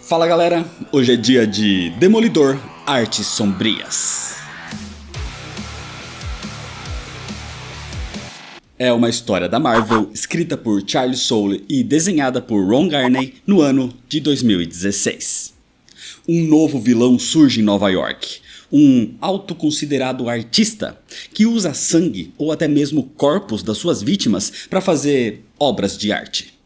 Fala galera, hoje é dia de Demolidor Artes Sombrias. É uma história da Marvel, escrita por Charlie Soule e desenhada por Ron Garney no ano de 2016. Um novo vilão surge em Nova York, um autoconsiderado artista que usa sangue ou até mesmo corpos das suas vítimas para fazer obras de arte.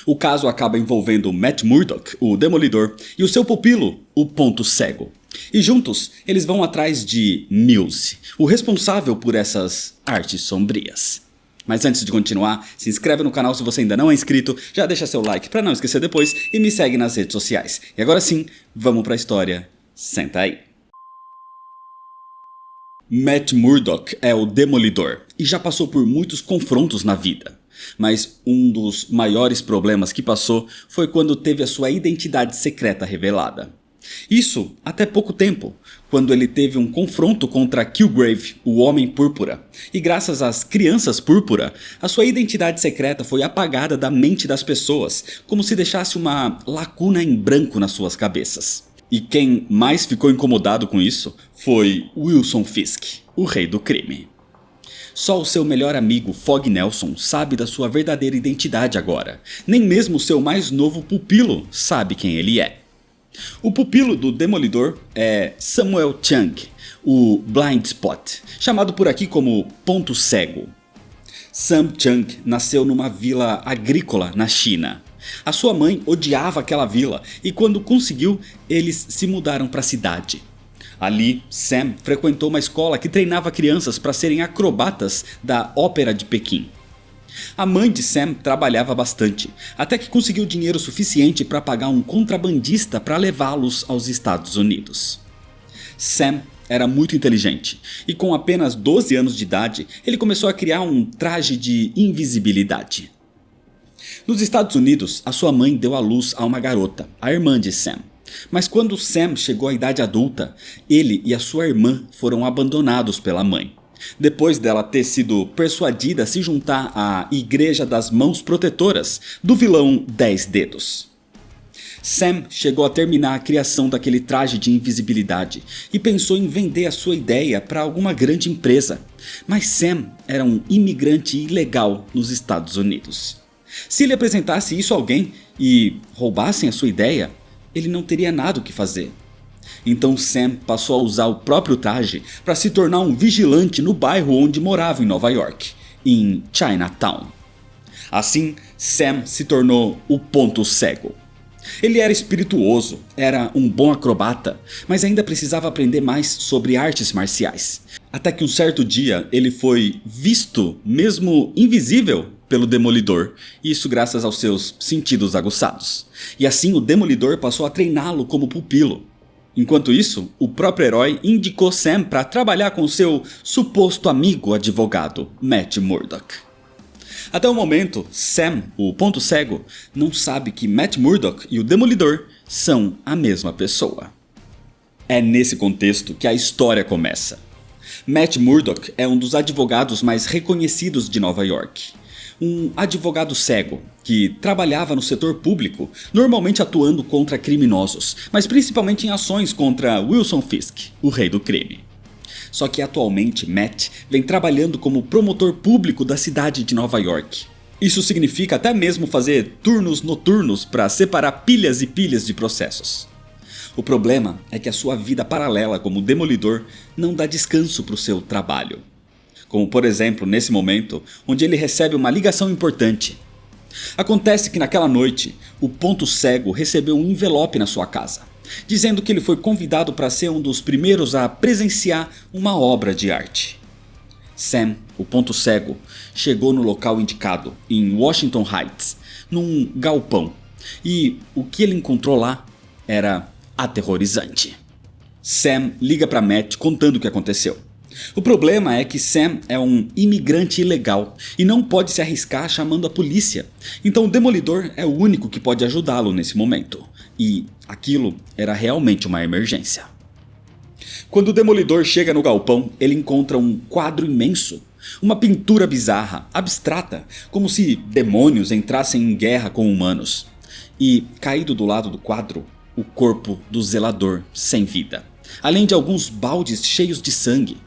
O caso acaba envolvendo Matt Murdock, o Demolidor, e o seu pupilo, o Ponto Cego. E juntos, eles vão atrás de Mills, o responsável por essas artes sombrias. Mas antes de continuar, se inscreve no canal se você ainda não é inscrito, já deixa seu like para não esquecer depois e me segue nas redes sociais. E agora sim, vamos para a história. Senta aí. Matt Murdock é o Demolidor e já passou por muitos confrontos na vida. Mas um dos maiores problemas que passou foi quando teve a sua identidade secreta revelada. Isso até pouco tempo, quando ele teve um confronto contra Killgrave, o Homem Púrpura. E graças às Crianças Púrpura, a sua identidade secreta foi apagada da mente das pessoas, como se deixasse uma lacuna em branco nas suas cabeças. E quem mais ficou incomodado com isso foi Wilson Fisk, o rei do crime. Só o seu melhor amigo, Fog Nelson, sabe da sua verdadeira identidade agora. Nem mesmo o seu mais novo pupilo sabe quem ele é. O pupilo do Demolidor é Samuel Chang, o Blind Spot, chamado por aqui como Ponto Cego. Sam Chang nasceu numa vila agrícola na China. A sua mãe odiava aquela vila e quando conseguiu, eles se mudaram para a cidade. Ali, Sam frequentou uma escola que treinava crianças para serem acrobatas da Ópera de Pequim. A mãe de Sam trabalhava bastante, até que conseguiu dinheiro suficiente para pagar um contrabandista para levá-los aos Estados Unidos. Sam era muito inteligente e com apenas 12 anos de idade, ele começou a criar um traje de invisibilidade. Nos Estados Unidos, a sua mãe deu à luz a uma garota, a irmã de Sam. Mas quando Sam chegou à idade adulta, ele e a sua irmã foram abandonados pela mãe. Depois dela ter sido persuadida a se juntar à Igreja das Mãos Protetoras do vilão 10 Dedos. Sam chegou a terminar a criação daquele traje de invisibilidade e pensou em vender a sua ideia para alguma grande empresa. Mas Sam era um imigrante ilegal nos Estados Unidos. Se ele apresentasse isso a alguém e roubassem a sua ideia, ele não teria nada o que fazer. Então Sam passou a usar o próprio traje para se tornar um vigilante no bairro onde morava em Nova York, em Chinatown. Assim, Sam se tornou o Ponto Cego. Ele era espirituoso, era um bom acrobata, mas ainda precisava aprender mais sobre artes marciais. Até que um certo dia ele foi visto, mesmo invisível, pelo Demolidor, isso graças aos seus sentidos aguçados. E assim o Demolidor passou a treiná-lo como pupilo. Enquanto isso, o próprio herói indicou Sam para trabalhar com seu suposto amigo advogado, Matt Murdock. Até o momento, Sam, o Ponto Cego, não sabe que Matt Murdock e o Demolidor são a mesma pessoa. É nesse contexto que a história começa. Matt Murdock é um dos advogados mais reconhecidos de Nova York. Um advogado cego que trabalhava no setor público, normalmente atuando contra criminosos, mas principalmente em ações contra Wilson Fisk, o rei do crime. Só que atualmente Matt vem trabalhando como promotor público da cidade de Nova York. Isso significa até mesmo fazer turnos noturnos para separar pilhas e pilhas de processos. O problema é que a sua vida paralela como Demolidor não dá descanso para o seu trabalho. Como por exemplo nesse momento, onde ele recebe uma ligação importante. Acontece que naquela noite, o Ponto Cego recebeu um envelope na sua casa, dizendo que ele foi convidado para ser um dos primeiros a presenciar uma obra de arte. Sam, o Ponto Cego, chegou no local indicado, em Washington Heights, num galpão, e o que ele encontrou lá era aterrorizante. Sam liga para Matt contando o que aconteceu. O problema é que Sam é um imigrante ilegal e não pode se arriscar chamando a polícia. Então o Demolidor é o único que pode ajudá-lo nesse momento. E aquilo era realmente uma emergência. Quando o Demolidor chega no galpão, ele encontra um quadro imenso. Uma pintura bizarra, abstrata, como se demônios entrassem em guerra com humanos. E caído do lado do quadro o corpo do zelador sem vida, além de alguns baldes cheios de sangue.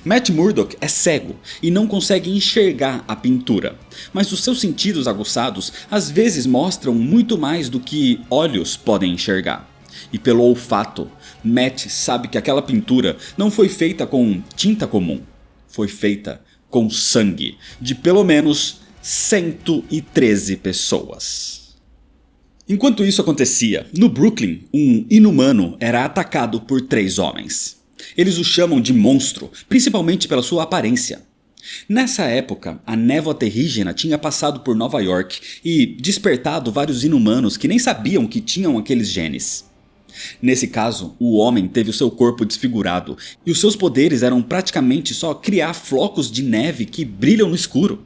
Matt Murdock é cego e não consegue enxergar a pintura, mas os seus sentidos aguçados às vezes mostram muito mais do que olhos podem enxergar. E pelo olfato, Matt sabe que aquela pintura não foi feita com tinta comum, foi feita com sangue de pelo menos 113 pessoas. Enquanto isso acontecia, no Brooklyn, um inumano era atacado por 3 homens. Eles o chamam de monstro, principalmente pela sua aparência. Nessa época, a névoa terrígena tinha passado por Nova York e despertado vários inumanos que nem sabiam que tinham aqueles genes. Nesse caso, o homem teve o seu corpo desfigurado e os seus poderes eram praticamente só criar flocos de neve que brilham no escuro.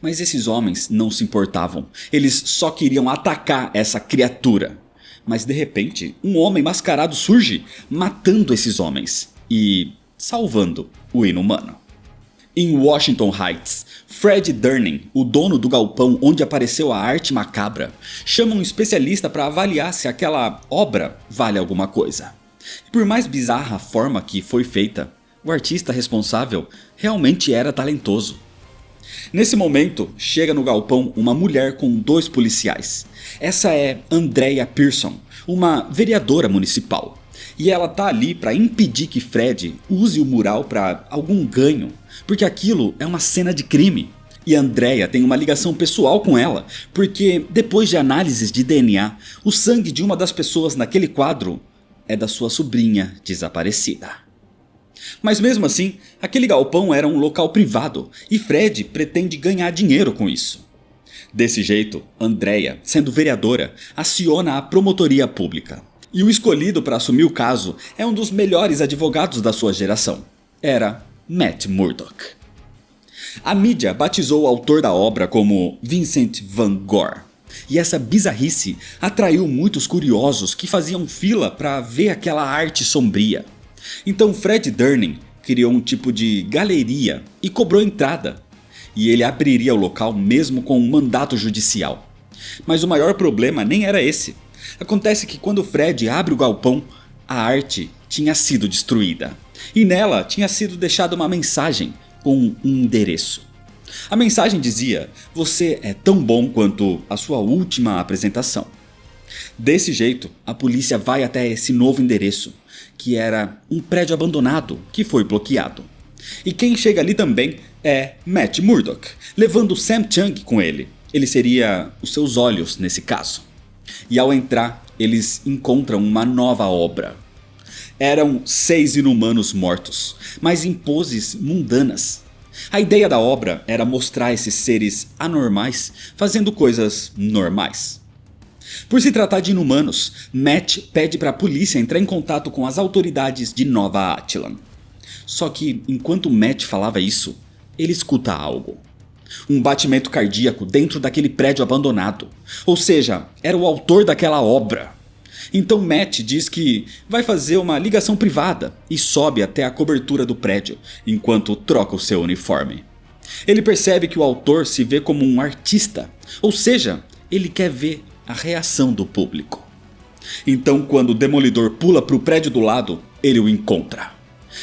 Mas esses homens não se importavam, eles só queriam atacar essa criatura. Mas de repente, um homem mascarado surge, matando esses homens e salvando o inumano. Em Washington Heights, Fred Durning, o dono do galpão onde apareceu a arte macabra, chama um especialista para avaliar se aquela obra vale alguma coisa. E por mais bizarra a forma que foi feita, o artista responsável realmente era talentoso. Nesse momento, chega no galpão uma mulher com 2 policiais. Essa é Andrea Pearson, uma vereadora municipal. E ela tá ali para impedir que Fred use o mural para algum ganho, porque aquilo é uma cena de crime. E Andrea tem uma ligação pessoal com ela, porque depois de análises de DNA, o sangue de uma das pessoas naquele quadro é da sua sobrinha desaparecida. Mas mesmo assim, aquele galpão era um local privado e Fred pretende ganhar dinheiro com isso. Desse jeito, Andrea, sendo vereadora, aciona a promotoria pública. E o escolhido para assumir o caso é um dos melhores advogados da sua geração. Era Matt Murdock. A mídia batizou o autor da obra como Vincent Van Gogh. E essa bizarrice atraiu muitos curiosos que faziam fila para ver aquela arte sombria. Então Fred Durning criou um tipo de galeria e cobrou entrada. E ele abriria o local mesmo com um mandato judicial. Mas o maior problema nem era esse. Acontece que quando Fred abre o galpão, a arte tinha sido destruída. E nela tinha sido deixada uma mensagem com um endereço. A mensagem dizia: "Você é tão bom quanto a sua última apresentação." Desse jeito, a polícia vai até esse novo endereço, que era um prédio abandonado que foi bloqueado. E quem chega ali também é Matt Murdock, levando Sam Chung com ele. Ele seria os seus olhos nesse caso. E ao entrar, eles encontram uma nova obra. Eram 6 inumanos mortos, mas em poses mundanas. A ideia da obra era mostrar esses seres anormais fazendo coisas normais. Por se tratar de inumanos, Matt pede para a polícia entrar em contato com as autoridades de Nova Attilan. Só que enquanto Matt falava isso, ele escuta algo. Um batimento cardíaco dentro daquele prédio abandonado. Ou seja, era o autor daquela obra. Então Matt diz que vai fazer uma ligação privada e sobe até a cobertura do prédio, enquanto troca o seu uniforme. Ele percebe que o autor se vê como um artista, ou seja, ele quer ver a reação do público. Então quando o Demolidor pula para o prédio do lado, ele o encontra.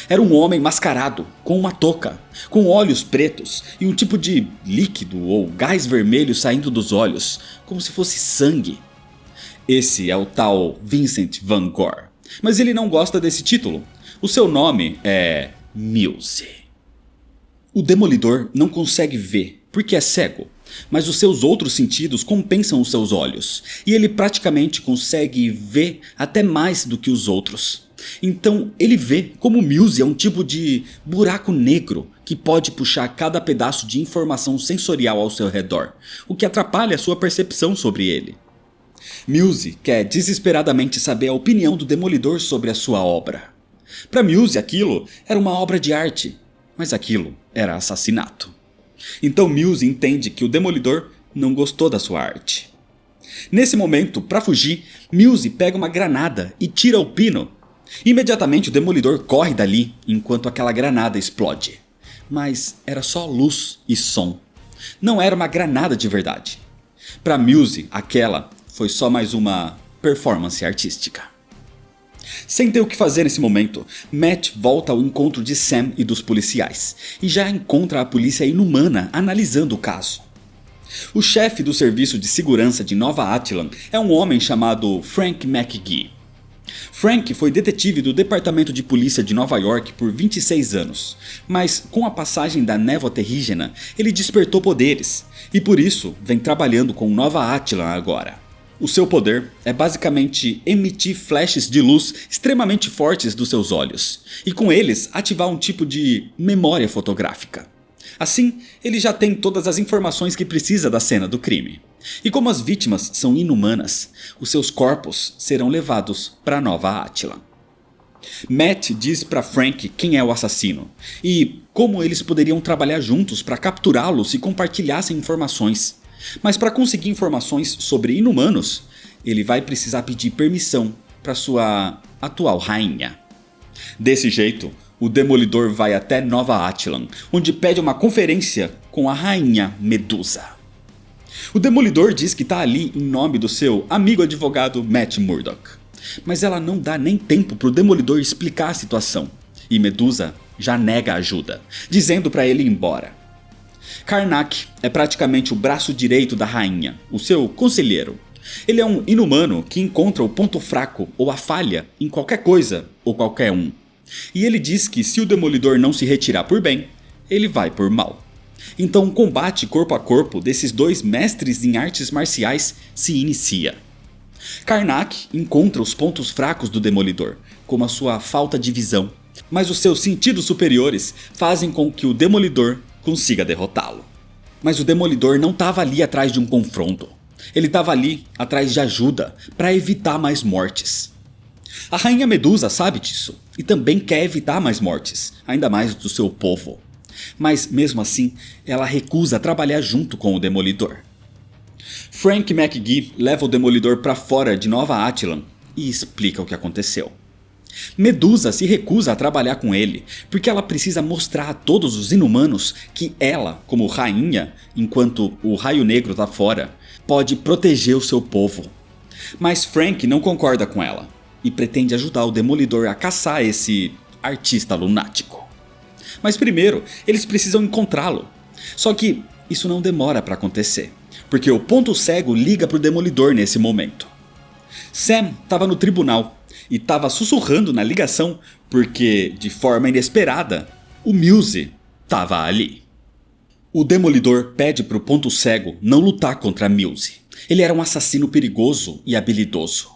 Era um homem mascarado, com uma touca, com olhos pretos e um tipo de líquido ou gás vermelho saindo dos olhos, como se fosse sangue. Esse é o tal Vincent Van Gogh, mas ele não gosta desse título. O seu nome é Muse. O Demolidor não consegue ver porque é cego, mas os seus outros sentidos compensam os seus olhos, e ele praticamente consegue ver até mais do que os outros. Então ele vê como Muse é um tipo de buraco negro que pode puxar cada pedaço de informação sensorial ao seu redor, o que atrapalha a sua percepção sobre ele. Muse quer desesperadamente saber a opinião do Demolidor sobre a sua obra. Para Muse aquilo era uma obra de arte, mas aquilo era assassinato. Então Muse entende que o Demolidor não gostou da sua arte. Nesse momento, para fugir, Muse pega uma granada e tira o pino. Imediatamente o Demolidor corre dali enquanto aquela granada explode. Mas era só luz e som. Não era uma granada de verdade. Para Muse, aquela foi só mais uma performance artística. Sem ter o que fazer nesse momento, Matt volta ao encontro de Sam e dos policiais, e já encontra a polícia inumana analisando o caso. O chefe do serviço de segurança de Nova Attilan é um homem chamado Frank McGee. Frank foi detetive do Departamento de Polícia de Nova York por 26 anos, mas com a passagem da névoa terrígena, ele despertou poderes, e por isso vem trabalhando com Nova Attilan agora. O seu poder é basicamente emitir flashes de luz extremamente fortes dos seus olhos, e com eles ativar um tipo de memória fotográfica. Assim, ele já tem todas as informações que precisa da cena do crime. E como as vítimas são inumanas, os seus corpos serão levados para Nova Attilan. Matt diz para Frank quem é o assassino e como eles poderiam trabalhar juntos para capturá-lo se compartilhassem informações. Mas para conseguir informações sobre inumanos, ele vai precisar pedir permissão para sua atual rainha. Desse jeito, o Demolidor vai até Nova Attilan, onde pede uma conferência com a rainha Medusa. O Demolidor diz que está ali em nome do seu amigo advogado Matt Murdock, mas ela não dá nem tempo para o Demolidor explicar a situação, e Medusa já nega ajuda, dizendo para ele ir embora. Karnak é praticamente o braço direito da rainha, o seu conselheiro. Ele é um inumano que encontra o ponto fraco ou a falha em qualquer coisa ou qualquer um. E ele diz que se o Demolidor não se retirar por bem, ele vai por mal. Então o combate corpo a corpo desses dois mestres em artes marciais se inicia. Karnak encontra os pontos fracos do Demolidor, como a sua falta de visão, mas os seus sentidos superiores fazem com que o Demolidor consiga derrotá-lo. Mas o Demolidor não estava ali atrás de um confronto. Ele estava ali atrás de ajuda para evitar mais mortes. A Rainha Medusa sabe disso e também quer evitar mais mortes, ainda mais do seu povo. Mas mesmo assim, ela recusa trabalhar junto com o Demolidor. Frank McGee leva o Demolidor para fora de Nova Attilan e explica o que aconteceu. Medusa se recusa a trabalhar com ele, porque ela precisa mostrar a todos os inumanos que ela, como rainha, enquanto o Raio Negro está fora, pode proteger o seu povo. Mas Frank não concorda com ela e pretende ajudar o Demolidor a caçar esse artista lunático. Mas primeiro, eles precisam encontrá-lo. Só que isso não demora para acontecer, porque o Ponto Cego liga para o Demolidor nesse momento. Sam estava no tribunal e estava sussurrando na ligação porque, de forma inesperada, o Muse estava ali. O Demolidor pede para o Ponto Cego não lutar contra Muse. Ele era um assassino perigoso e habilidoso.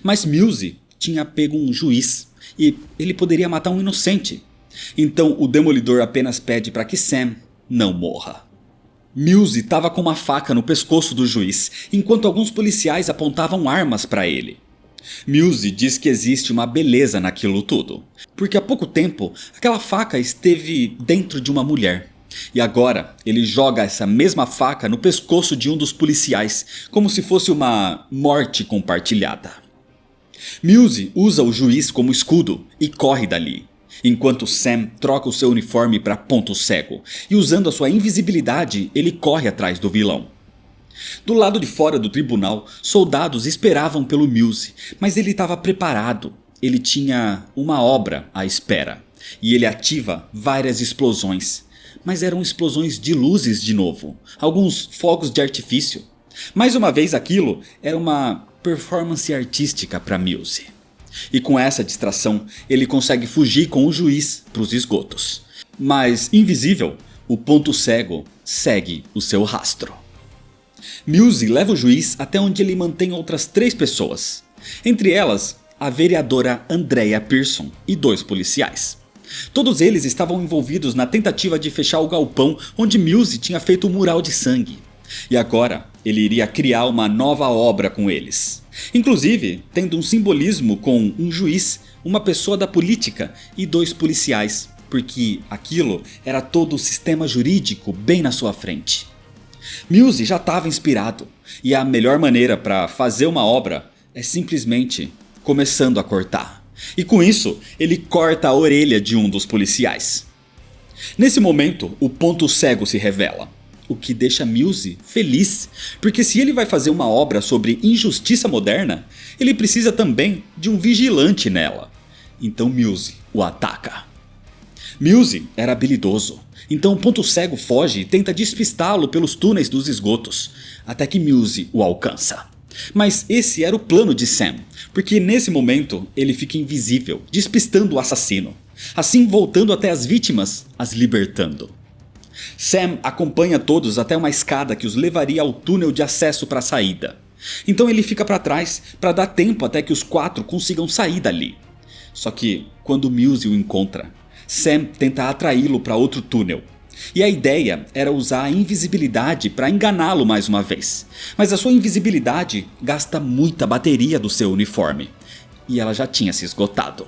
Mas Muse tinha pego um juiz e ele poderia matar um inocente. Então o Demolidor apenas pede para que Sam não morra. Muse estava com uma faca no pescoço do juiz, enquanto alguns policiais apontavam armas para ele. Muse diz que existe uma beleza naquilo tudo, porque há pouco tempo aquela faca esteve dentro de uma mulher. E agora ele joga essa mesma faca no pescoço de um dos policiais, como se fosse uma morte compartilhada. Muse usa o juiz como escudo e corre dali, enquanto Sam troca o seu uniforme para Ponto Cego e usando a sua invisibilidade ele corre atrás do vilão. Do lado de fora do tribunal, soldados esperavam pelo Muse, mas ele estava preparado. Ele tinha uma obra à espera e ele ativa várias explosões, mas eram explosões de luzes de novo, alguns fogos de artifício. Mais uma vez aquilo era uma performance artística para Muse. E com essa distração, ele consegue fugir com o juiz para os esgotos. Mas, invisível, o Ponto Cego segue o seu rastro. Muse leva o juiz até onde ele mantém outras 3 pessoas. Entre elas, a vereadora Andrea Pearson e 2 policiais. Todos eles estavam envolvidos na tentativa de fechar o galpão onde Muse tinha feito o mural de sangue. E agora, ele iria criar uma nova obra com eles. Inclusive, tendo um simbolismo com um juiz, uma pessoa da política e 2 policiais, porque aquilo era todo o sistema jurídico bem na sua frente. Muse já estava inspirado, e a melhor maneira para fazer uma obra é simplesmente começando a cortar. E com isso, ele corta a orelha de um dos policiais. Nesse momento, o Ponto Cego se revela. O que deixa Mills feliz, porque se ele vai fazer uma obra sobre injustiça moderna, ele precisa também de um vigilante nela. Então Mills o ataca. Mills era habilidoso, então o ponto cego foge e tenta despistá-lo pelos túneis dos esgotos, até que Mills o alcança. Mas esse era o plano de Sam, porque nesse momento ele fica invisível, despistando o assassino, assim voltando até as vítimas, as libertando. Sam acompanha todos até uma escada que os levaria ao túnel de acesso para a saída. Então ele fica para trás para dar tempo até que os 4 consigam sair dali. Só que quando Mills o encontra, Sam tenta atraí-lo para outro túnel. E a ideia era usar a invisibilidade para enganá-lo mais uma vez. Mas a sua invisibilidade gasta muita bateria do seu uniforme. E ela já tinha se esgotado.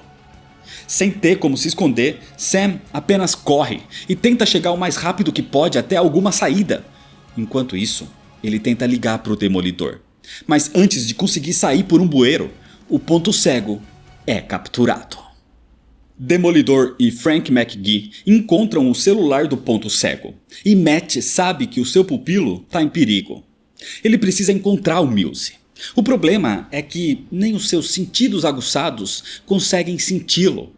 Sem ter como se esconder, Sam apenas corre e tenta chegar o mais rápido que pode até alguma saída. Enquanto isso, ele tenta ligar para o Demolidor. Mas antes de conseguir sair por um bueiro, o ponto cego é capturado. Demolidor e Frank McGee encontram o celular do ponto cego. E Matt sabe que o seu pupilo está em perigo. Ele precisa encontrar o Mills. O problema é que nem os seus sentidos aguçados conseguem senti-lo.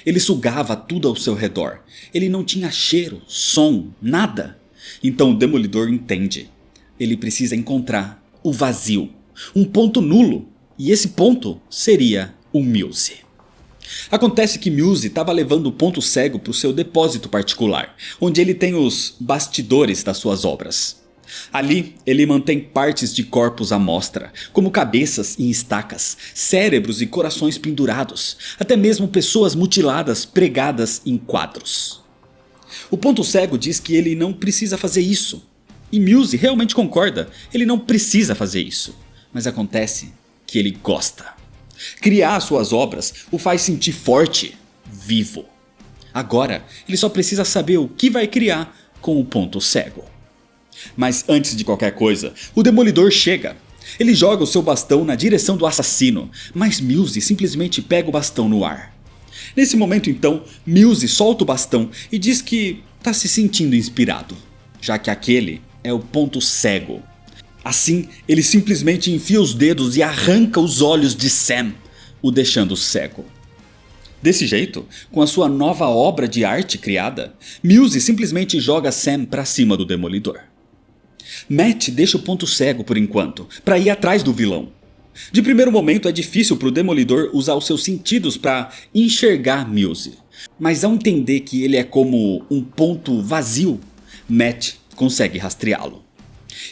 Ele sugava tudo ao seu redor. Ele não tinha cheiro, som, nada. Então o Demolidor entende. Ele precisa encontrar o vazio, um ponto nulo. E esse ponto seria o Mills. Acontece que Mills estava levando o ponto cego para o seu depósito particular, onde ele tem os bastidores das suas obras. Ali, ele mantém partes de corpos à mostra, como cabeças em estacas, cérebros e corações pendurados, até mesmo pessoas mutiladas pregadas em quadros. O ponto cego diz que ele não precisa fazer isso. E Mills realmente concorda, ele não precisa fazer isso. Mas acontece que ele gosta. Criar suas obras o faz sentir forte, vivo. Agora, ele só precisa saber o que vai criar com o ponto cego. Mas antes de qualquer coisa, o Demolidor chega. Ele joga o seu bastão na direção do assassino, mas Mills simplesmente pega o bastão no ar. Nesse momento então, Mills solta o bastão e diz que está se sentindo inspirado, já que aquele é o ponto cego. Assim, ele simplesmente enfia os dedos e arranca os olhos de Sam, o deixando cego. Desse jeito, com a sua nova obra de arte criada, Mills simplesmente joga Sam para cima do Demolidor. Matt deixa o ponto cego por enquanto, para ir atrás do vilão. De primeiro momento é difícil para o Demolidor usar os seus sentidos para enxergar Mills, mas ao entender que ele é como um ponto vazio, Matt consegue rastreá-lo.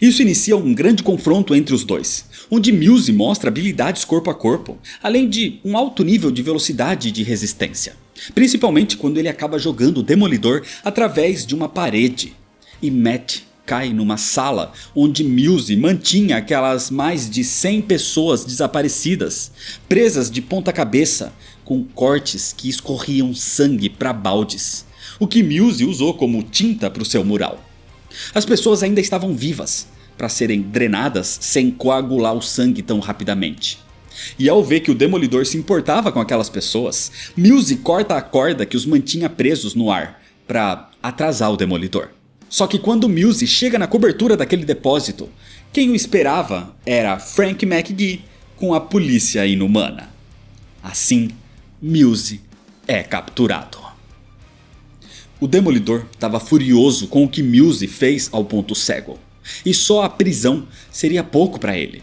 Isso inicia um grande confronto entre os dois, onde Mills mostra habilidades corpo a corpo, além de um alto nível de velocidade e de resistência. Principalmente quando ele acaba jogando o Demolidor através de uma parede. E Matt cai numa sala onde Mills mantinha aquelas mais de 100 pessoas desaparecidas, presas de ponta cabeça, com cortes que escorriam sangue para baldes, o que Mills usou como tinta para o seu mural. As pessoas ainda estavam vivas, para serem drenadas sem coagular o sangue tão rapidamente. E ao ver que o Demolidor se importava com aquelas pessoas, Mills corta a corda que os mantinha presos no ar, para atrasar o Demolidor. Só que quando Mills chega na cobertura daquele depósito, quem o esperava era Frank McGee com a polícia inumana. Assim, Mills é capturado. O Demolidor estava furioso com o que Mills fez ao ponto cego, e só a prisão seria pouco para ele.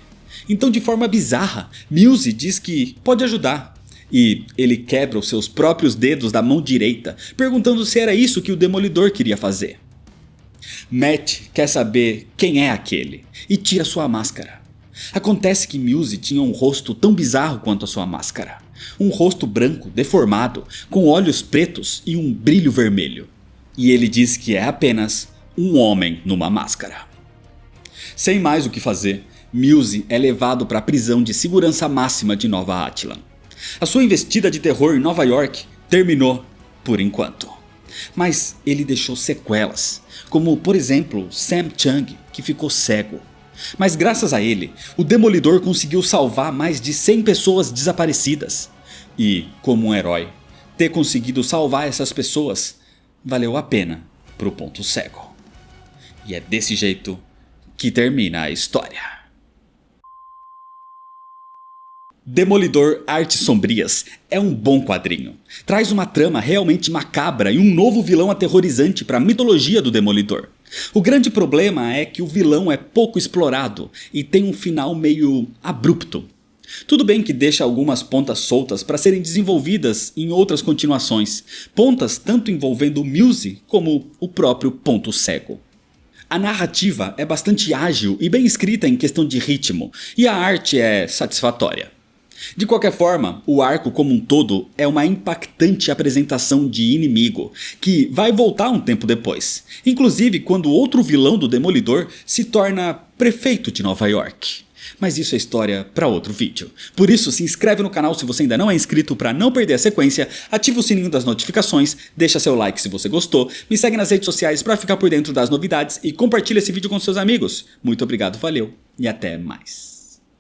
Então, de forma bizarra, Mills diz que pode ajudar, e ele quebra os seus próprios dedos da mão direita, perguntando se era isso que o Demolidor queria fazer. Matt quer saber quem é aquele, e tira sua máscara. Acontece que Mills tinha um rosto tão bizarro quanto a sua máscara. Um rosto branco, deformado, com olhos pretos e um brilho vermelho. E ele diz que é apenas um homem numa máscara. Sem mais o que fazer, Mills é levado para a prisão de segurança máxima de Nova Attilan. A sua investida de terror em Nova York terminou por enquanto. Mas ele deixou sequelas, como por exemplo Sam Chung, que ficou cego. Mas graças a ele, o Demolidor conseguiu salvar mais de 100 pessoas desaparecidas. E, como um herói, ter conseguido salvar essas pessoas valeu a pena pro ponto cego. E é desse jeito que termina a história. Demolidor Artes Sombrias é um bom quadrinho. Traz uma trama realmente macabra e um novo vilão aterrorizante para a mitologia do Demolidor. O grande problema é que o vilão é pouco explorado e tem um final meio abrupto. Tudo bem que deixa algumas pontas soltas para serem desenvolvidas em outras continuações, pontas tanto envolvendo o Muse como o próprio Ponto Cego. A narrativa é bastante ágil e bem escrita em questão de ritmo, e a arte é satisfatória. De qualquer forma, o arco como um todo é uma impactante apresentação de inimigo, que vai voltar um tempo depois, inclusive quando outro vilão do Demolidor se torna prefeito de Nova York. Mas isso é história para outro vídeo. Por isso, se inscreve no canal se você ainda não é inscrito para não perder a sequência, ativa o sininho das notificações, deixa seu like se você gostou, me segue nas redes sociais para ficar por dentro das novidades e compartilha esse vídeo com seus amigos. Muito obrigado, valeu e até mais.